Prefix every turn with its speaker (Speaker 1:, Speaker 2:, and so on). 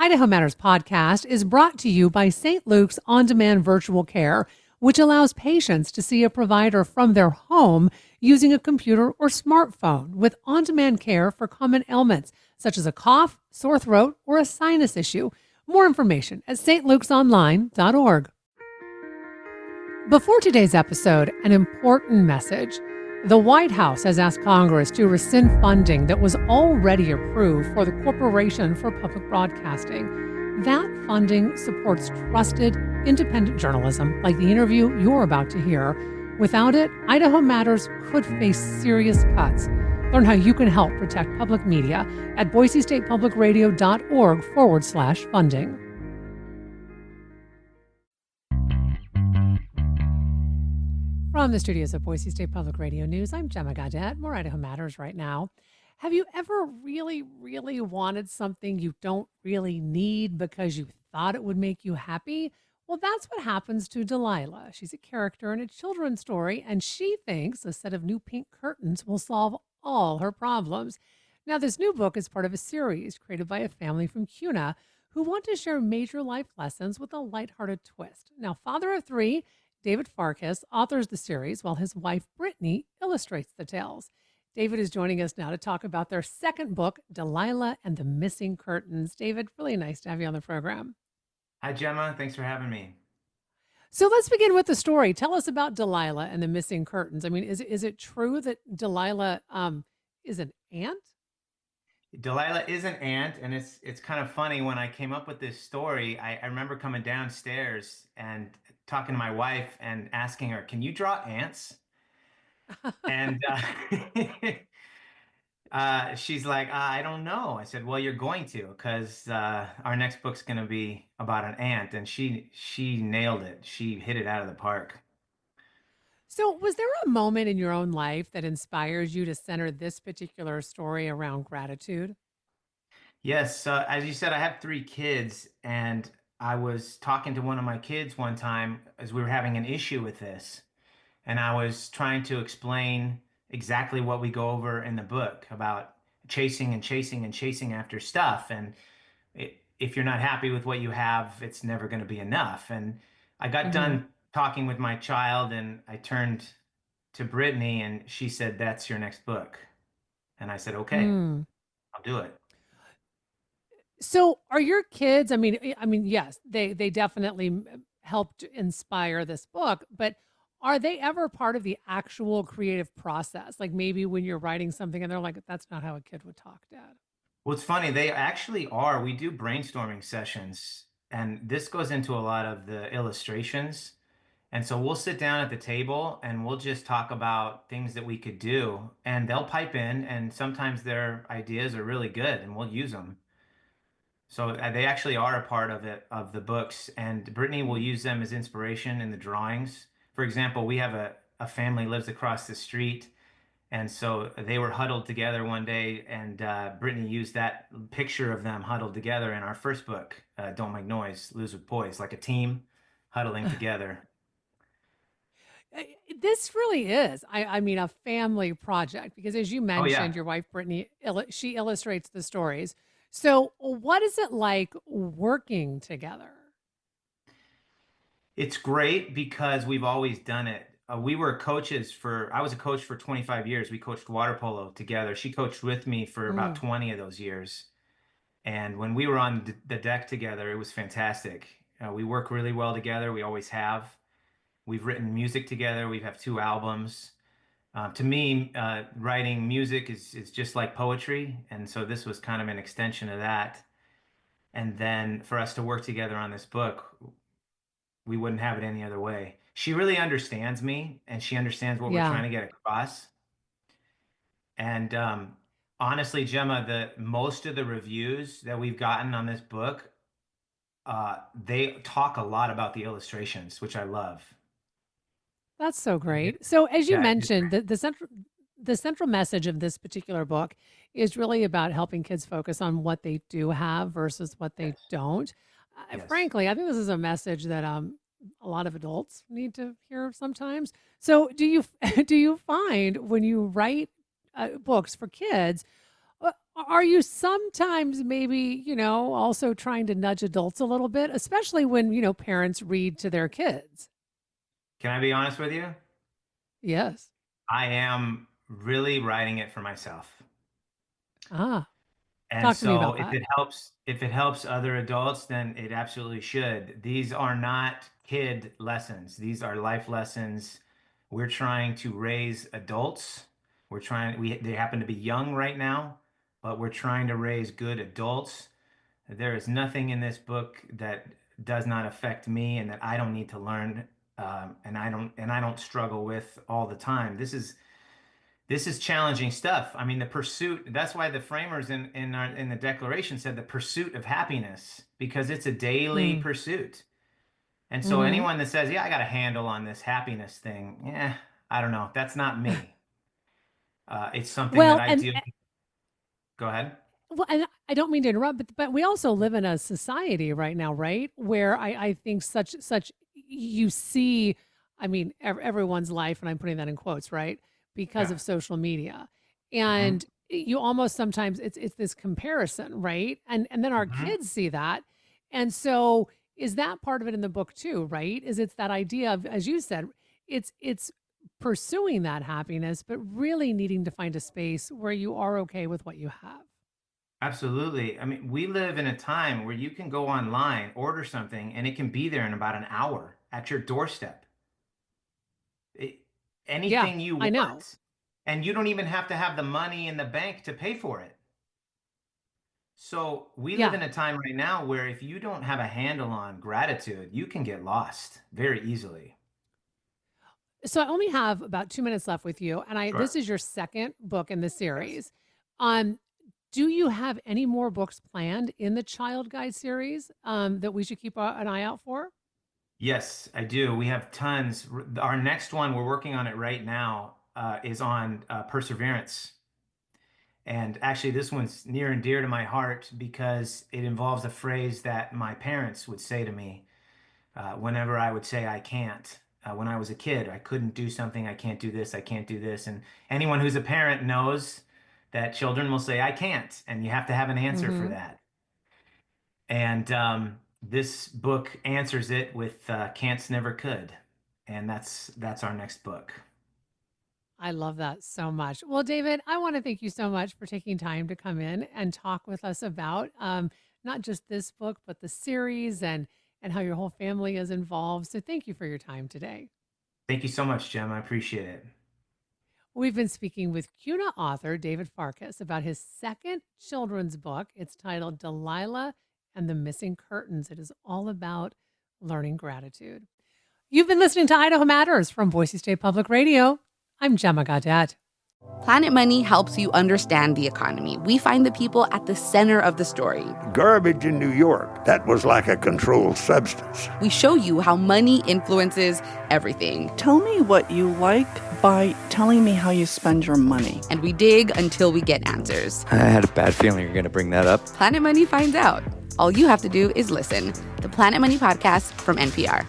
Speaker 1: Idaho Matters podcast is brought to you by St. Luke's On-Demand Virtual Care, which allows patients to see a provider from their home using a computer or smartphone with on-demand care for common ailments such as a cough, sore throat, or a sinus issue. More information at stlukesonline.org. Before today's episode, an important message. The White House has asked Congress to rescind funding that was already approved for the Corporation for Public Broadcasting. That funding supports trusted, independent journalism like the interview you're about to hear. Without it, Idaho Matters could face serious cuts. Learn how you can help protect public media at boisestatepublicradio.org/funding. From the studios of Boise State Public Radio News, I'm Gemma Gaudette. More Idaho Matters right now. Have you ever really wanted something you don't really need because you thought it would make you happy? Well, that's what happens to Delilah. She's a character in a children's story, and she thinks a set of new pink curtains will solve all her problems. Now, this new book is part of a series created by a family from Kuna who want to share major life lessons with a lighthearted twist. Now, father of three, David Farkas authors the series while his wife, Brittany, illustrates the tales. David is joining us now to talk about their second book, Delilah and the Missing Curtains. David, really nice to have you on the program.
Speaker 2: Hi, Gemma. Thanks for having me.
Speaker 1: So let's begin with the story. Tell us about Delilah and the Missing Curtains. I mean, is it true that Delilah is an ant?
Speaker 2: Delilah is an ant, and it's kind of funny. When I came up with this story, I remember coming downstairs and talking to my wife and asking her, "Can you draw ants?" And she's like, "I don't know." I said, "Well, you're going to, because our next book's going to be about an ant," and she nailed it. She hit it out of the park.
Speaker 1: So, was there a moment in your own life that inspires you to center this particular story around gratitude?
Speaker 2: Yes, as you said, I have three kids, and I was talking to one of my kids one time as we were having an issue with this, and I was trying to explain exactly what we go over in the book about chasing and chasing and chasing after stuff. And if you're not happy with what you have, it's never going to be enough. And I got
Speaker 1: Mm-hmm.
Speaker 2: done talking with my child, and I turned to Brittany, and she said, "That's your next book." And I said, "Okay,
Speaker 1: Mm.
Speaker 2: I'll do it."
Speaker 1: So, are your kids? Yes, they definitely helped inspire this book, but are they ever part of the actual creative process? Like maybe when you're writing something and they're like, "That's not how a kid would talk, Dad."
Speaker 2: Well, it's funny, they actually are. We do brainstorming sessions, and this goes into a lot of the illustrations. And so we'll sit down at the table and we'll just talk about things that we could do, and they'll pipe in, and sometimes their ideas are really good and we'll use them. So they actually are a part of it, of the books, and Brittany will use them as inspiration in the drawings. For example, we have a family lives across the street, and so they were huddled together one day, and Brittany used that picture of them huddled together in our first book, Don't Make Noise, Lose with Poise, like a team huddling together.
Speaker 1: This really is, I mean, a family project because, as you
Speaker 2: Oh, yeah.
Speaker 1: mentioned, your wife Brittany, she illustrates the stories. So, what is it like working together?
Speaker 2: It's great because we've always done it. I was a coach for 25 years. We coached water polo together. She coached with me for about
Speaker 1: Mm.
Speaker 2: 20 of those years. And when we were on the deck together, it was fantastic. We work really well together. We always have. We've written music together. We have two albums. To me, writing music is just like poetry. And so this was kind of an extension of that. And then for us to work together on this book, we wouldn't have it any other way. She really understands me, and she understands what we're
Speaker 1: Yeah.
Speaker 2: trying to get across. And honestly, Gemma, the most of the reviews that we've gotten on this book, they talk a lot about the illustrations, which I love.
Speaker 1: That's so
Speaker 2: It get-
Speaker 1: great. So, as you
Speaker 2: Yeah,
Speaker 1: mentioned, the central message of this particular book is really about helping kids focus on what they do have versus what they
Speaker 2: yes,
Speaker 1: don't.
Speaker 2: yes.
Speaker 1: Frankly, I think this is a message that a lot of adults need to hear sometimes. So, do you do you find when you write books for kids, Are you sometimes maybe, also trying to nudge adults a little bit, especially when, parents read to their kids?
Speaker 2: Can I be honest with you?
Speaker 1: Yes.
Speaker 2: I am really writing it for myself.
Speaker 1: Ah,
Speaker 2: And
Speaker 1: talk to me
Speaker 2: so
Speaker 1: about that.
Speaker 2: if it helps other adults, then it absolutely should. These are not kid lessons. These are life lessons. We're trying to raise adults. They happen to be young right now, but we're trying to raise good adults. There is nothing in this book that does not affect me and that I don't need to learn, and I don't struggle with all the time. This is challenging stuff. I mean, the pursuit, that's why the framers in the Declaration said the pursuit of happiness, because it's a daily
Speaker 1: Mm.
Speaker 2: pursuit. And so
Speaker 1: Hmm.
Speaker 2: anyone that says, "Yeah, I got a handle on this happiness thing," yeah, I don't know. That's not me. It's something that
Speaker 1: Well,
Speaker 2: I
Speaker 1: and
Speaker 2: deal. Go ahead.
Speaker 1: Well, and I don't mean to interrupt, but we also live in a society right now, right? Where I think such you see, I mean, everyone's life, and I'm putting that in quotes, right? Because
Speaker 2: Yeah.
Speaker 1: of social media,
Speaker 2: Hmm.
Speaker 1: and you almost sometimes it's this comparison, right? And then our
Speaker 2: Hmm.
Speaker 1: kids see that, and so is that part of it in the book too, right? Is it's that idea of, as you said, it's pursuing that happiness, but really needing to find a space where you are okay with what you have.
Speaker 2: Absolutely. I mean, we live in a time where you can go online, order something, and it can be there in about an hour at your doorstep. It-
Speaker 1: Yeah,
Speaker 2: Anything you
Speaker 1: I know.
Speaker 2: want. And you don't even have to have the money in the bank to pay for it. So we live
Speaker 1: Yeah.
Speaker 2: in a time right now where if you don't have a handle on gratitude, you can get lost very easily.
Speaker 1: So I only have about 2 minutes left with you, and I this
Speaker 2: Sure.
Speaker 1: is your second book in the
Speaker 2: Yes.
Speaker 1: series. Um, do you have any more books planned in the Child Guide series, that we should keep an eye out for?
Speaker 2: Yes, I do. We have tons. Our next one, we're working on it right now, is on perseverance. And actually, this one's near and dear to my heart because it involves a phrase that my parents would say to me whenever I would say I can't. When I was a kid, I couldn't do something. I can't do this. I can't do this. And anyone who's a parent knows that children will say, I can't. And you have to have an answer for
Speaker 1: Mhm.
Speaker 2: that. And this book answers it with can'ts never could. And that's our next book.
Speaker 1: I love that so much. Well, David, I want to thank you so much for taking time to come in and talk with us about not just this book, but the series and how your whole family is involved. So thank you for your time today.
Speaker 2: Thank you so much, Jim. I appreciate it.
Speaker 1: We've been speaking with Kuna author David Farkas about his second children's book. It's titled Delilah and the Missing Curtains. It is all about learning gratitude. You've been listening to Idaho Matters from Boise State Public Radio. I'm Gemma Gaudette.
Speaker 3: Planet Money helps you understand the economy. We find the people at the center of the story.
Speaker 4: Garbage in New York, that was like a controlled substance.
Speaker 3: We show you how money influences everything.
Speaker 5: Tell me what you like by telling me how you spend your money.
Speaker 3: And we dig until we get answers.
Speaker 6: I had a bad feeling you're going to bring that up.
Speaker 3: Planet Money finds out. All you have to do is listen. The Planet Money Podcast from NPR.